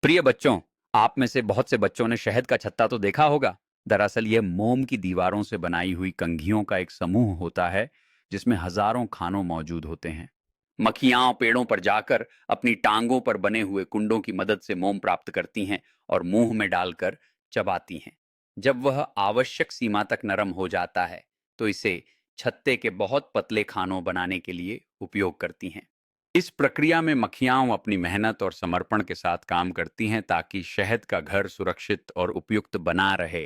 प्रिय बच्चों, आप में से बहुत से बच्चों ने शहद का छत्ता तो देखा होगा। दरअसल यह मोम की दीवारों से बनाई हुई कंघियों का एक समूह होता है, जिसमें हजारों खानों मौजूद होते हैं। मक्खियां पेड़ों पर जाकर अपनी टांगों पर बने हुए कुंडों की मदद से मोम प्राप्त करती हैं और मुंह में डालकर चबाती हैं। जब वह आवश्यक सीमा तक नरम हो जाता है, तो इसे छत्ते के बहुत पतले खानों बनाने के लिए उपयोग करती हैं। इस प्रक्रिया में मक्खियाँ अपनी मेहनत और समर्पण के साथ काम करती हैं ताकि शहद का घर सुरक्षित और उपयुक्त बना रहे।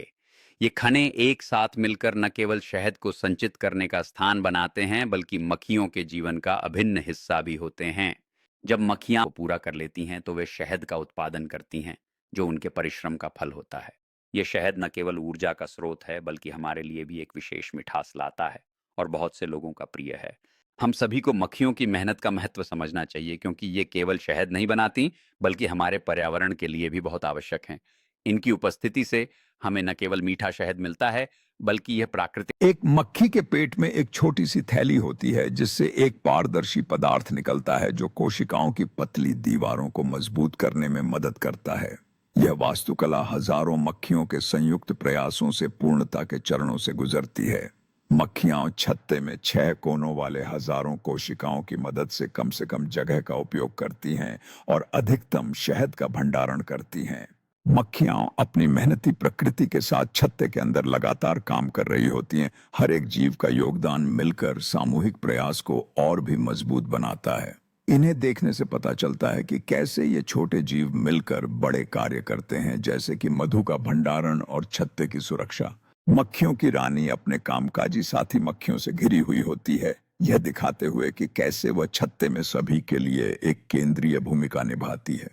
ये खने एक साथ मिलकर न केवल शहद को संचित करने का स्थान बनाते हैं, बल्कि मक्खियों के जीवन का अभिन्न हिस्सा भी होते हैं। जब मक्खियाँ पूरा कर लेती हैं, तो वे शहद का उत्पादन करती हैं, जो उनके परिश्रम का फल होता है। ये शहद न केवल ऊर्जा का स्रोत है, बल्कि हमारे लिए भी एक विशेष मिठास लाता है और बहुत से लोगों का प्रिय है। हम सभी को मक्खियों की मेहनत का महत्व समझना चाहिए, क्योंकि ये केवल शहद नहीं बनाती, बल्कि हमारे पर्यावरण के लिए भी बहुत आवश्यक हैं। इनकी उपस्थिति से हमें न केवल मीठा शहद मिलता है, बल्कि यह प्राकृतिक। एक मक्खी के पेट में एक छोटी सी थैली होती है जिससे एक पारदर्शी पदार्थ निकलता है जो कोशिकाओं की पतली दीवारों को मजबूत करने में मदद करता है। यह वास्तुकला हजारों मक्खियों के संयुक्त प्रयासों से पूर्णता के चरणों से गुजरती है। मक्खियां छत्ते में 6 कोनों वाले हजारों कोशिकाओं की मदद से कम जगह का उपयोग करती हैं और अधिकतम शहद का भंडारण करती हैं। मक्खियां अपनी मेहनती प्रकृति के साथ छत्ते के अंदर लगातार काम कर रही होती हैं। हर एक जीव का योगदान मिलकर सामूहिक प्रयास को और भी मजबूत बनाता है। इन्हें देखने से पता चलता है कि कैसे ये छोटे जीव मिलकर बड़े कार्य करते हैं, जैसे कि मधु का भंडारण और छत्ते की सुरक्षा। मक्खियों की रानी अपने कामकाजी साथी मक्खियों से घिरी हुई होती है, यह दिखाते हुए कि कैसे वह छत्ते में सभी के लिए एक केंद्रीय भूमिका निभाती है।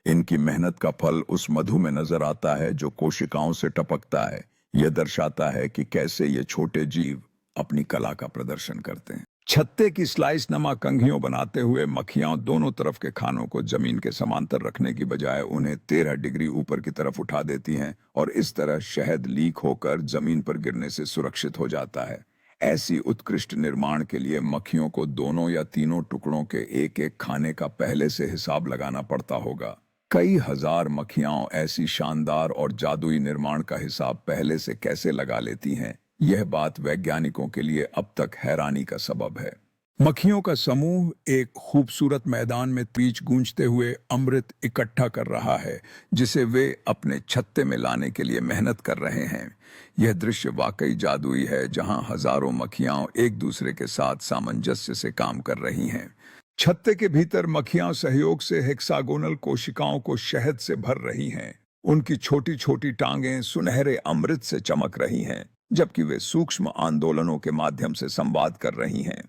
इनकी मेहनत का फल उस मधु में नजर आता है जो कोशिकाओं से टपकता है। यह दर्शाता है कि कैसे ये छोटे जीव अपनी कला का प्रदर्शन करते हैं। छत्ते की स्लाइस नमा कंघियों बनाते हुए मक्खियां दोनों तरफ के खानों को जमीन के समांतर रखने की बजाय उन्हें 13 डिग्री ऊपर की तरफ उठा देती हैं और इस तरह शहद लीक होकर जमीन पर गिरने से सुरक्षित हो जाता है। ऐसी उत्कृष्ट निर्माण के लिए मक्खियों को दोनों या तीनों टुकड़ों के एक एक खाने का पहले से हिसाब लगाना पड़ता होगा। कई हजार मक्खियां ऐसी शानदार और जादुई निर्माण का हिसाब पहले से कैसे लगा लेती हैं, यह बात वैज्ञानिकों के लिए अब तक हैरानी का सबब है। मक्खियों का समूह एक खूबसूरत मैदान में बीच गूंजते हुए अमृत इकट्ठा कर रहा है, जिसे वे अपने छत्ते में लाने के लिए मेहनत कर रहे हैं। यह दृश्य वाकई जादुई है, जहां हजारों मक्खियां एक दूसरे के साथ सामंजस्य से काम कर रही हैं। छत्ते के भीतर मक्खियां सहयोग से हेक्सागोनल कोशिकाओं को शहद से भर रही हैं। उनकी छोटी छोटी टांगें सुनहरे अमृत से चमक रही हैं, जबकि वे सूक्ष्म आंदोलनों के माध्यम से संवाद कर रही हैं।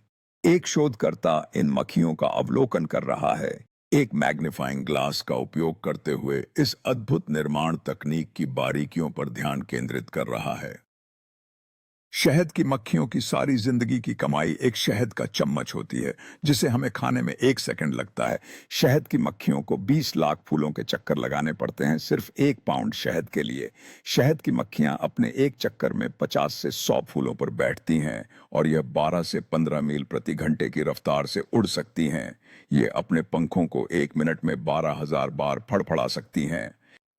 एक शोधकर्ता इन मक्खियों का अवलोकन कर रहा है, एक मैग्नीफाइंग ग्लास का उपयोग करते हुए इस अद्भुत निर्माण तकनीक की बारीकियों पर ध्यान केंद्रित कर रहा है। शहद की मक्खियों की सारी जिंदगी की कमाई एक शहद का चम्मच होती है, जिसे हमें खाने में 1 सेकंड लगता है। शहद की मक्खियों को 20 लाख फूलों के चक्कर लगाने पड़ते हैं सिर्फ 1 पाउंड शहद के लिए। शहद की मक्खियां अपने एक चक्कर में 50 से 100 फूलों पर बैठती हैं और यह 12 से 15 मील प्रति घंटे की रफ्तार से उड़ सकती हैं। ये अपने पंखों को 1 मिनट में 12,000 बार फड़फड़ा सकती हैं।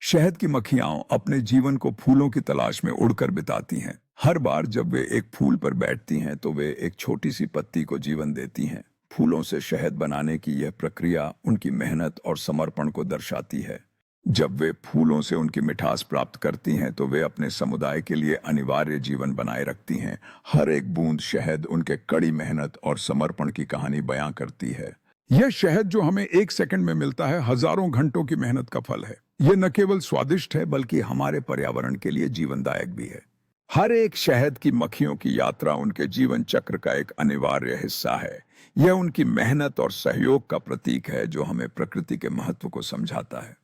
शहद की मक्खियां अपने जीवन को फूलों की तलाश में उड़कर बिताती हैं। हर बार जब वे एक फूल पर बैठती हैं तो वे एक छोटी सी पत्ती को जीवन देती हैं। फूलों से शहद बनाने की यह प्रक्रिया उनकी मेहनत और समर्पण को दर्शाती है। जब वे फूलों से उनकी मिठास प्राप्त करती हैं तो वे अपने समुदाय के लिए अनिवार्य जीवन बनाए रखती हैं। हर एक बूंद शहद उनके कड़ी मेहनत और समर्पण की कहानी बयां करती है। यह शहद जो हमें 1 सेकंड में मिलता है, हजारों घंटों की मेहनत का फल है। यह न केवल स्वादिष्ट है, बल्कि हमारे पर्यावरण के लिए जीवनदायक भी है। हर एक शहद की मक्खियों की यात्रा उनके जीवन चक्र का एक अनिवार्य हिस्सा है। यह उनकी मेहनत और सहयोग का प्रतीक है, जो हमें प्रकृति के महत्व को समझाता है।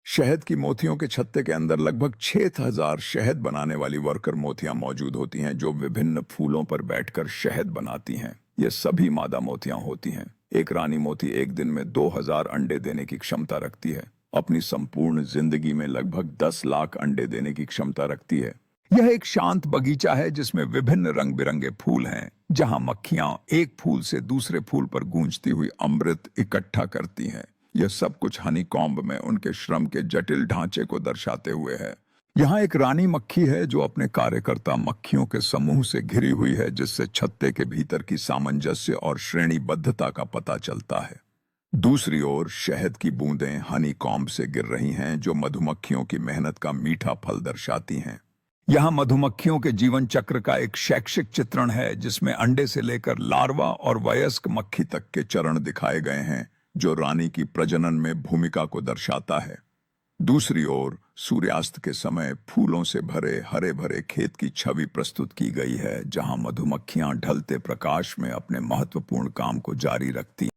शहद की मोतियों के छत्ते के अंदर लगभग 6,000 शहद बनाने वाली वर्कर मोतियां मौजूद होती हैं, जो विभिन्न फूलों पर बैठकर शहद बनाती हैं। ये सभी मादा मोतियां होती हैं। एक रानी मोती एक दिन में 2,000 अंडे देने की क्षमता रखती है। अपनी संपूर्ण जिंदगी में लगभग 10 लाख अंडे देने की क्षमता रखती है। यह एक शांत बगीचा है जिसमें विभिन्न रंग बिरंगे फूल हैं, जहां मक्खियां एक फूल से दूसरे फूल पर गूंजती हुई अमृत इकट्ठा करती हैं। यह सब कुछ हनीकॉम्ब में उनके श्रम के जटिल ढांचे को दर्शाते हुए है। यहाँ एक रानी मक्खी है जो अपने कार्यकर्ता मक्खियों के समूह से घिरी हुई है, जिससे छत्ते के भीतर की सामंजस्य और श्रेणीबद्धता का पता चलता है। दूसरी ओर शहद की बूंदें हनीकॉम्ब से गिर रही हैं, जो मधुमक्खियों की मेहनत का मीठा फल दर्शाती हैं। यहाँ मधुमक्खियों के जीवन चक्र का एक शैक्षिक चित्रण है, जिसमें अंडे से लेकर लार्वा और वयस्क मक्खी तक के चरण दिखाए गए हैं, जो रानी की प्रजनन में भूमिका को दर्शाता है। दूसरी ओर सूर्यास्त के समय फूलों से भरे हरे भरे खेत की छवि प्रस्तुत की गई है, जहां मधुमक्खियां ढलते प्रकाश में अपने महत्वपूर्ण काम को जारी रखती